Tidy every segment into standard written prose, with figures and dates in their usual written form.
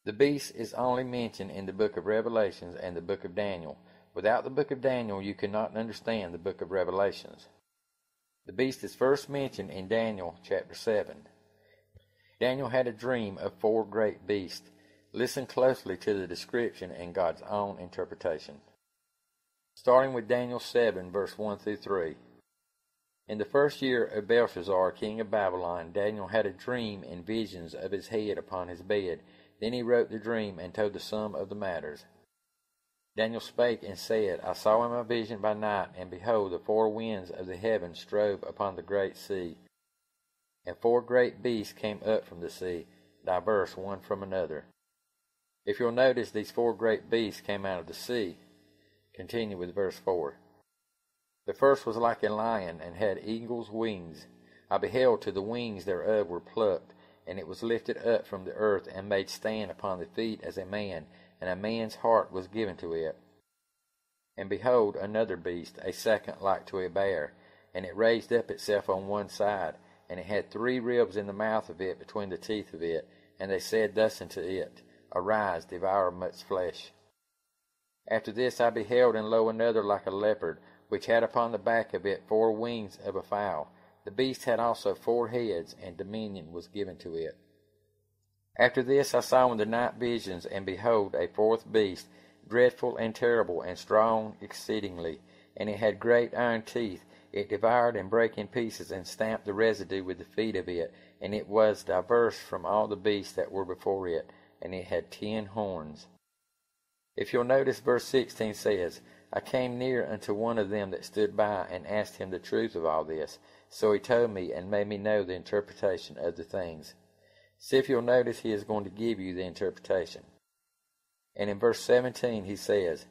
The beast is only mentioned in the book of Revelations and the book of Daniel. Without the book of Daniel, you cannot understand the book of Revelations. The beast is first mentioned in Daniel chapter 7. Daniel had a dream of 4 great beasts. Listen closely to the description and God's own interpretation. Starting with Daniel 7, verse 1 through 3. In the first year of Belshazzar, king of Babylon, Daniel had a dream and visions of his head upon his bed. Then he wrote the dream and told the sum of the matters. Daniel spake and said, I saw in my vision by night, and behold, the 4 winds of the heaven strove upon the great sea. And 4 great beasts came up from the sea, diverse one from another. If you'll notice, these 4 great beasts came out of the sea. Continue with verse 4. The first was like a lion, and had eagle's wings. I beheld till the wings thereof were plucked, and it was lifted up from the earth, and made stand upon the feet as a man, and a man's heart was given to it. And behold, another beast, a second like to a bear, and it raised up itself on one side, and it had 3 ribs in the mouth of it between the teeth of it, and they said thus unto it, Arise, devour much flesh. After this I beheld, and lo, another like a leopard, which had upon the back of it 4 wings of a fowl. The beast had also 4 heads, and dominion was given to it. After this I saw in the night visions, and behold, a 4th beast, dreadful and terrible, and strong exceedingly, and it had great iron teeth. It devoured and brake in pieces, and stamped the residue with the feet of it, and it was diverse from all the beasts that were before it, and it had 10 horns. If you'll notice, verse 16 says, I came near unto one of them that stood by, and asked him the truth of all this. So he told me, and made me know the interpretation of the things. See if you'll notice he is going to give you the interpretation. And in verse 17 he says,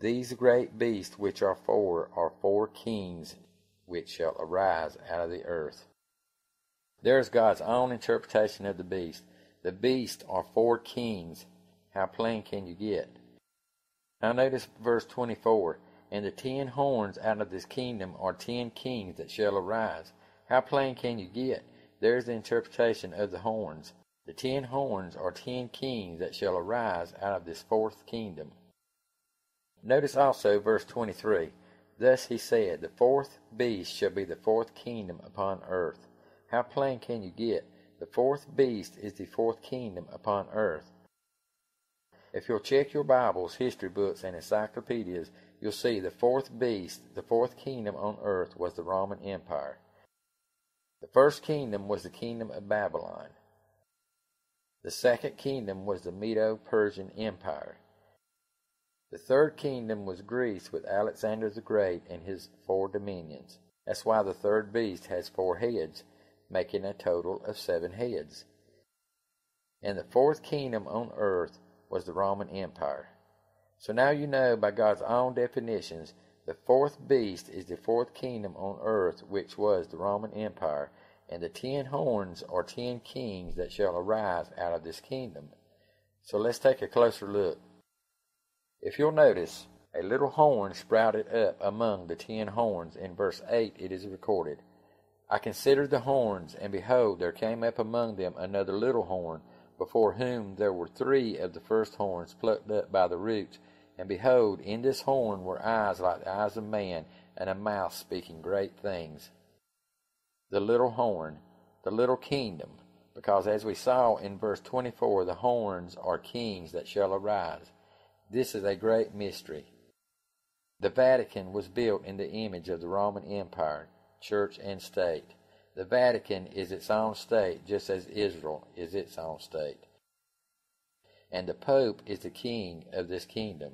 These great beasts which are 4 kings which shall arise out of the earth. There is God's own interpretation of the beast. The beasts are 4 kings. How plain can you get? Now notice verse 24. And the 10 horns out of this kingdom are 10 kings that shall arise. How plain can you get? There's the interpretation of the horns. The 10 horns are 10 kings that shall arise out of this 4th kingdom. Notice also verse 23. Thus he said, The 4th beast shall be the 4th kingdom upon earth. How plain can you get? The 4th beast is the 4th kingdom upon earth. If you'll check your Bibles, history books, and encyclopedias, you'll see the 4th beast, the 4th kingdom on earth, was the Roman Empire. The first kingdom was the kingdom of Babylon. The second kingdom was the Medo-Persian Empire. The third kingdom was Greece with Alexander the Great and his 4 dominions. That's why the 3rd beast has 4 heads, making a total of 7 heads. And the 4th kingdom on earth was the Roman Empire. So now you know by God's own definitions, the 4th beast is the 4th kingdom on earth, which was the Roman Empire, and the 10 horns are 10 kings that shall arise out of this kingdom. So let's take a closer look. If you'll notice, a little horn sprouted up among the 10 horns. In verse 8 it is recorded, I considered the horns, and behold, there came up among them another little horn, before whom there were 3 of the first horns plucked up by the roots. And behold, in this horn were eyes like the eyes of man, and a mouth speaking great things. The little horn, the little kingdom, because as we saw in verse 24, the horns are kings that shall arise. This is a great mystery. The Vatican was built in the image of the Roman Empire, church and state. The Vatican is its own state, just as Israel is its own state. And the Pope is the king of this kingdom.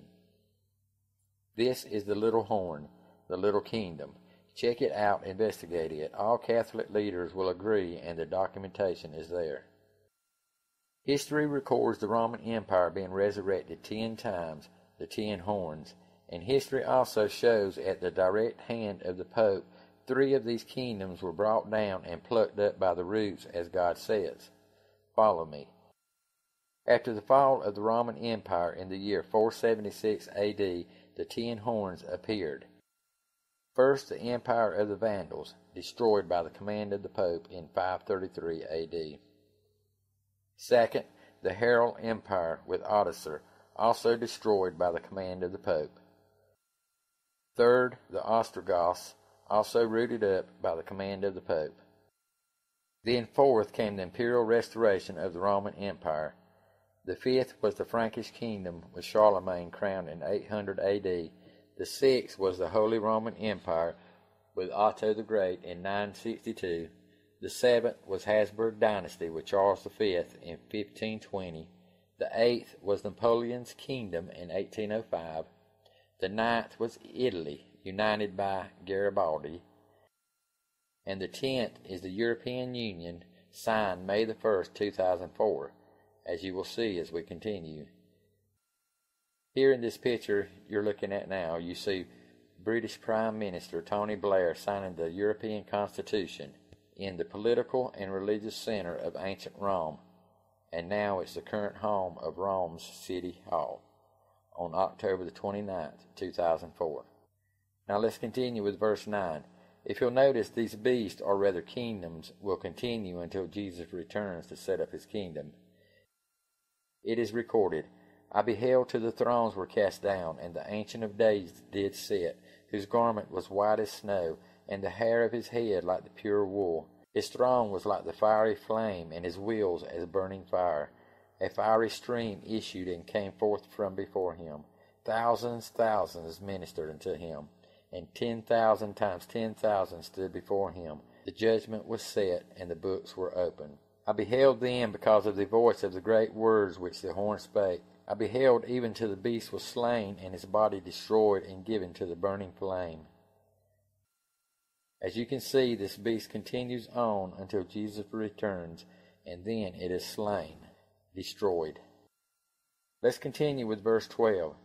This is the little horn, the little kingdom. Check it out, investigate it. All Catholic leaders will agree, and the documentation is there. History records the Roman Empire being resurrected 10 times, the 10 horns, and history also shows at the direct hand of the Pope 3 of these kingdoms were brought down and plucked up by the roots, as God says. Follow me. After the fall of the Roman Empire in the year 476 A.D., the 10 horns appeared. First, the empire of the Vandals, destroyed by the command of the Pope in 533 A.D. Second, the Herald Empire with Odoacer, also destroyed by the command of the Pope. Third, the Ostrogoths, also rooted up by the command of the Pope. Then fourth came the imperial restoration of the Roman Empire. The fifth was the Frankish kingdom with Charlemagne crowned in 800 A.D. The sixth was the Holy Roman Empire with Otto the Great in 962. The seventh was Habsburg dynasty with Charles V in 1520. The eighth was Napoleon's kingdom in 1805. The ninth was Italy, united by Garibaldi. And the 10th is the European Union, signed May the 1st, 2004, as you will see as we continue. Here in this picture you're looking at now, you see British Prime Minister Tony Blair signing the European Constitution in the political and religious center of ancient Rome, and now it's the current home of Rome's City Hall, on October the 29th, 2004. Now let's continue with verse 9. If you'll notice, these beasts, or rather kingdoms, will continue until Jesus returns to set up his kingdom. It is recorded, I beheld till the thrones were cast down, and the Ancient of Days did sit, whose garment was white as snow, and the hair of his head like the pure wool. His throne was like the fiery flame, and his wheels as burning fire. A fiery stream issued and came forth from before him. Thousands ministered unto him, and 10,000 times 10,000 stood before him. The judgment was set, and the books were opened. I beheld then because of the voice of the great words which the horn spake. I beheld even till the beast was slain, and his body destroyed and given to the burning flame. As you can see, this beast continues on until Jesus returns, and then it is slain, destroyed. Let's continue with verse 12.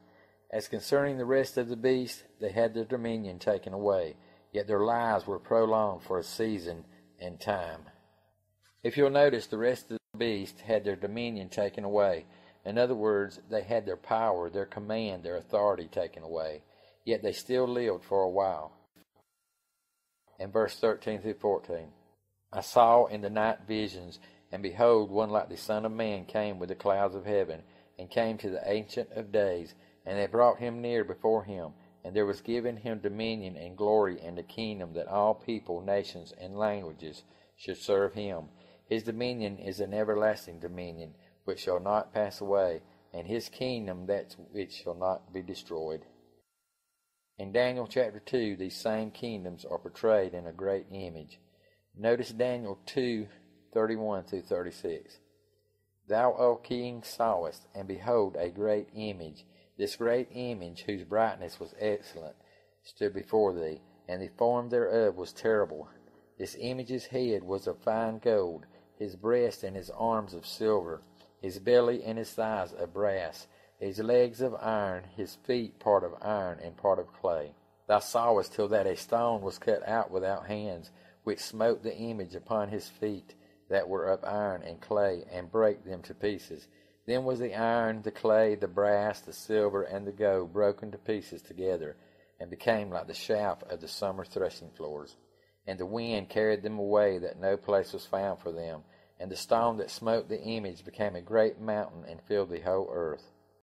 As concerning the rest of the beasts, they had their dominion taken away, yet their lives were prolonged for a season and time. If you'll notice, the rest of the beasts had their dominion taken away. In other words, they had their power, their command, their authority taken away, yet they still lived for a while. In verse 13 through 14, I saw in the night visions, and behold, one like the Son of Man came with the clouds of heaven, and came to the Ancient of Days, and they brought him near before him, and there was given him dominion and glory and a kingdom, that all people, nations, and languages should serve him. His dominion is an everlasting dominion, which shall not pass away, and his kingdom that which shall not be destroyed. In Daniel chapter 2, these same kingdoms are portrayed in a great image. Notice Daniel 2:31 through 36. Thou, O king, sawest, and behold, a great image. This great image, whose brightness was excellent, stood before thee, and the form thereof was terrible. This image's head was of fine gold, his breast and his arms of silver, his belly and his thighs of brass, his legs of iron, his feet part of iron and part of clay. Thou sawest till that a stone was cut out without hands, which smote the image upon his feet, that were of iron and clay, and brake them to pieces. Then was the iron, the clay, the brass, the silver, and the gold broken to pieces together, and became like the chaff of the summer threshing floors. And the wind carried them away, that no place was found for them. And the stone that smote the image became a great mountain, and filled the whole earth.